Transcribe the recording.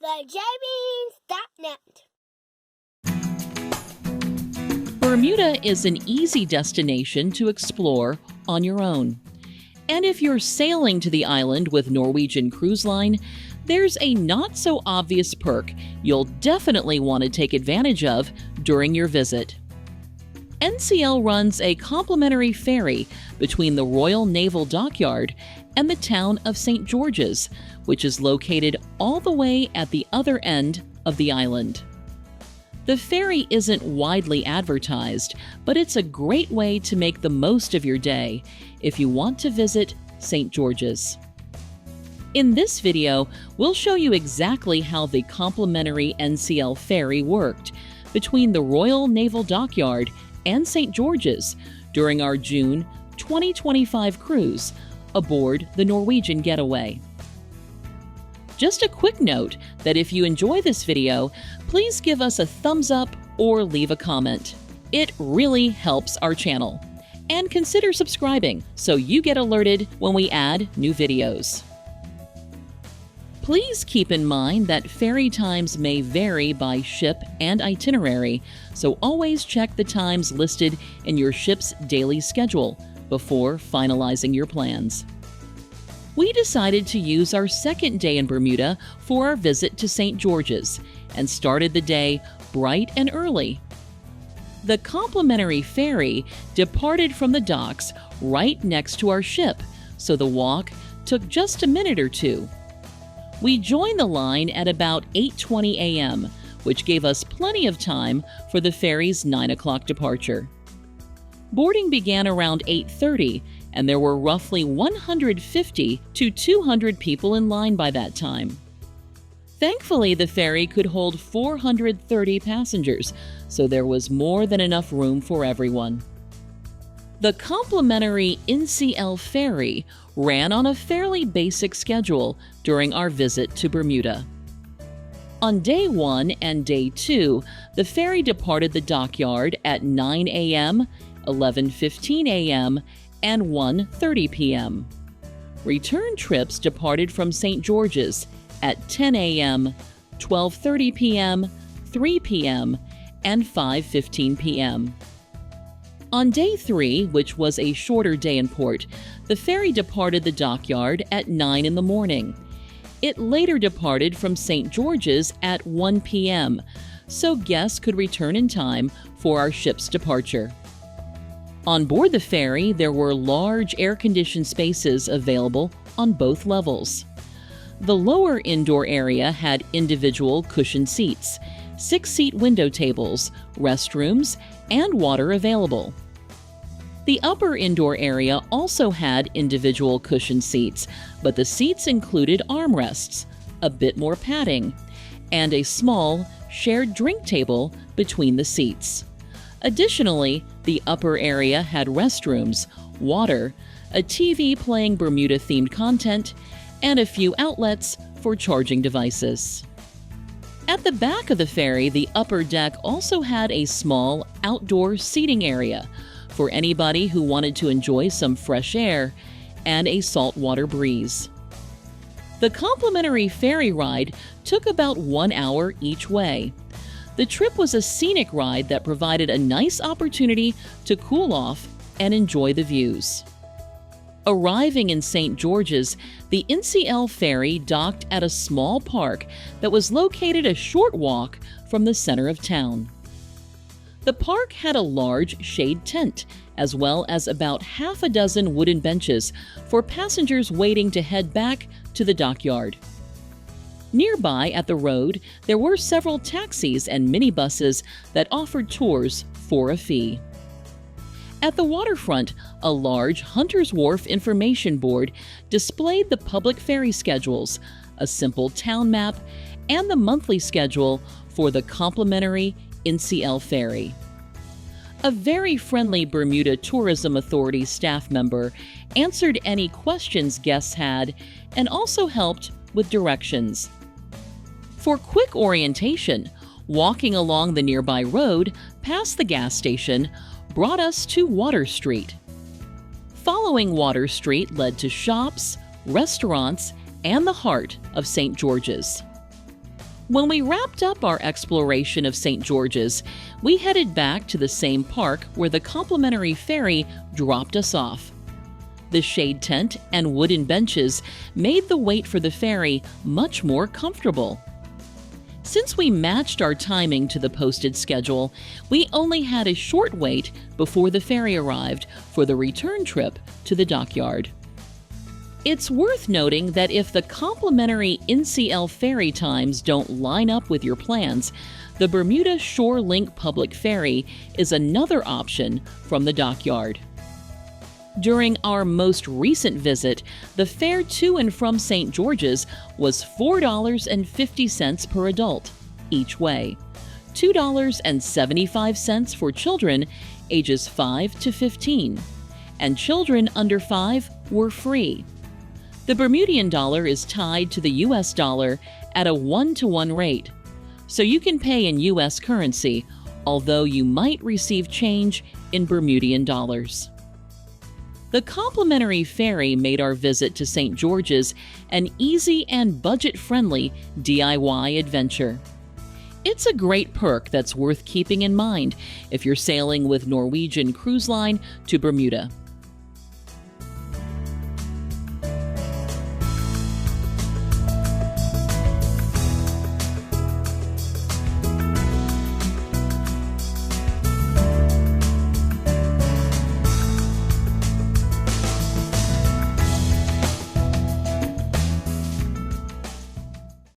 TheJbeans.net. Bermuda is an easy destination to explore on your own. And if you're sailing to the island with Norwegian Cruise Line, there's a not-so-obvious perk you'll definitely want to take advantage of during your visit. NCL runs a complimentary ferry between the Royal Naval Dockyard and the town of St. George's, which is located all the way at the other end of the island. The ferry isn't widely advertised, but it's a great way to make the most of your day if you want to visit St. George's. In this video, we'll show you exactly how the complimentary NCL Ferry worked between the Royal Naval Dockyard and St. George's during our June 2025 cruise aboard the Norwegian Getaway. Just a quick note that if you enjoy this video, please give us a thumbs up or leave a comment. It really helps our channel. And consider subscribing so you get alerted when we add new videos. Please keep in mind that ferry times may vary by ship and itinerary, so always check the times listed in your ship's daily schedule before finalizing your plans. We decided to use our second day in Bermuda for our visit to St. George's and started the day bright and early. The complimentary ferry departed from the docks right next to our ship, so the walk took just a minute or two. We joined the line at about 8:20 a.m., which gave us plenty of time for the ferry's 9 o'clock departure. Boarding began around 8:30, and there were roughly 150 to 200 people in line by that time. Thankfully, the ferry could hold 430 passengers, so there was more than enough room for everyone. The complimentary NCL Ferry ran on a fairly basic schedule during our visit to Bermuda. On day 1 and day 2, the ferry departed the dockyard at 9 a.m., 11:15 a.m., and 1:30 p.m. Return trips departed from St. George's at 10 a.m., 12:30 p.m., 3 p.m., and 5:15 p.m. On day 3, which was a shorter day in port, the ferry departed the dockyard at 9 in the morning. It later departed from St. George's at 1 p.m., so guests could return in time for our ship's departure. On board the ferry, there were large air-conditioned spaces available on both levels. The lower indoor area had individual cushioned seats, 6-seat window tables, restrooms, and water available. The upper indoor area also had individual cushioned seats, but the seats included armrests, a bit more padding, and a small, shared drink table between the seats. Additionally, the upper area had restrooms, water, a TV playing Bermuda-themed content, and a few outlets for charging devices. At the back of the ferry, the upper deck also had a small outdoor seating area for anybody who wanted to enjoy some fresh air and a saltwater breeze. The complimentary ferry ride took about 1 hour each way. The trip was a scenic ride that provided a nice opportunity to cool off and enjoy the views. Arriving in St. George's, the NCL Ferry docked at a small park that was located a short walk from the center of town. The park had a large shade tent, as well as about half a dozen wooden benches for passengers waiting to head back to the dockyard. Nearby at the road, there were several taxis and minibuses that offered tours for a fee. At the waterfront, a large Hunter's Wharf information board displayed the public ferry schedules, a simple town map, and the monthly schedule for the complimentary NCL Ferry. A very friendly Bermuda Tourism Authority staff member answered any questions guests had and also helped with directions. For quick orientation, walking along the nearby road past the gas station brought us to Water Street. Following Water Street led to shops, restaurants, and the heart of St. George's. When we wrapped up our exploration of St. George's, we headed back to the same park where the complimentary ferry dropped us off. The shade tent and wooden benches made the wait for the ferry much more comfortable. Since we matched our timing to the posted schedule, we only had a short wait before the ferry arrived for the return trip to the dockyard. It's worth noting that if the complimentary NCL Ferry times don't line up with your plans, the Bermuda Shore Link Public Ferry is another option from the dockyard. During our most recent visit, the fare to and from St. George's was $4.50 per adult, each way, $2.75 for children ages 5 to 15, and children under 5 were free. The Bermudian dollar is tied to the U.S. dollar at a 1-to-1 rate, so you can pay in U.S. currency, although you might receive change in Bermudian dollars. The complimentary ferry made our visit to St. George's an easy and budget-friendly DIY adventure. It's a great perk that's worth keeping in mind if you're sailing with Norwegian Cruise Line to Bermuda.